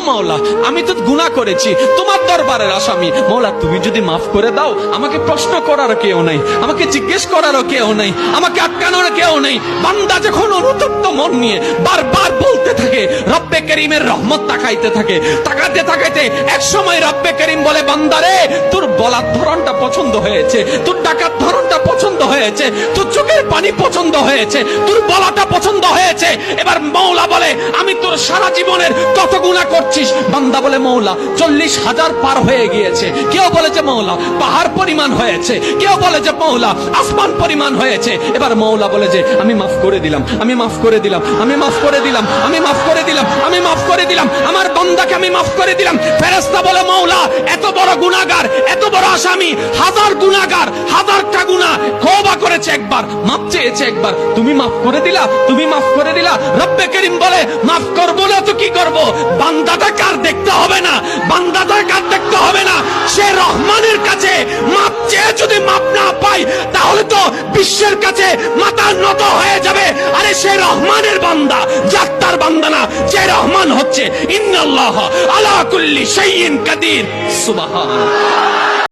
মাওলা আমি তো গুনাহ করেছি, তোমার দরবারের আসামি। মাওলা তুমি যদি মাফ করে দাও, আমাকে প্রশ্ন করার কেউ নাই, আমাকে জিজ্ঞেস করারও কেউ নাই, আমাকে আটকানোর কেউ নেই। বান্দা যখন অনুতপ্ত মন নিয়ে বারবার বলতে থাকে, রব্বে করিমের রহমত তাকাইতে থাকে, তাকাতে তাকাইতে এক সময় রব্বে করিম বলে, বান্দারে তোর বলার ধরনটা পছন্দ হয়েছে, তোর ডাকার ধরনটা পছন্দ হয়েছে, তোর চোখের পানি পছন্দ হয়েছে, তোর বলাটা পছন্দ হয়েছে। এবার মাওলা বলে, আমি তোর সারা জীবনের কত গুনাহ করছিস? বান্দা বলে, মাওলা 40,000 পার হয়ে গিয়েছে। কেউ বলে যে মাওলা পাহাড় পরিমাণ হয়েছে, কেউ বলে যে মাওলা আসমান পরিমাণ হয়েছে। এবার মাওলা বলে যে আমি মাফ করে দিলাম, আমি মাফ করে দিলাম, আমি মাফ করে দিলাম, আমি মাফ করে দিলাম, আমি মাফ করে দিলাম, আমার বান্দাকে আমি মাফ করে দিলাম। ফেরেশতা বলে, মাওলা এত বড় গুনাহগার, এত বড় আসামি, হাজার গুনাহগার, হাজারটা গুনাহ তওবা করেছে একবার, মাফ চেয়েছে একবার, তুমি মাফ করে দিলা, তুমি মাফ করে দিলা। রব্বে করিম বলে, মাফ করবো না তো কি করব? বান্দাটা কার দেখতে হবে না, বান্দাটা কার দেখতে হবে না। সে রহমানের কাছে মাফ চেয়ে যদি মাফ না পাই, তাহলে তো বিশ্বের কাছে মাথা নত হয়ে যাবে। আরে সে রহমানের বান্দা, জাত্তার বান্দা না, যে রহমান হচ্ছে ইন্নাল্লাহ আলা কুল্লি শাইইন কাদির। সুবহান।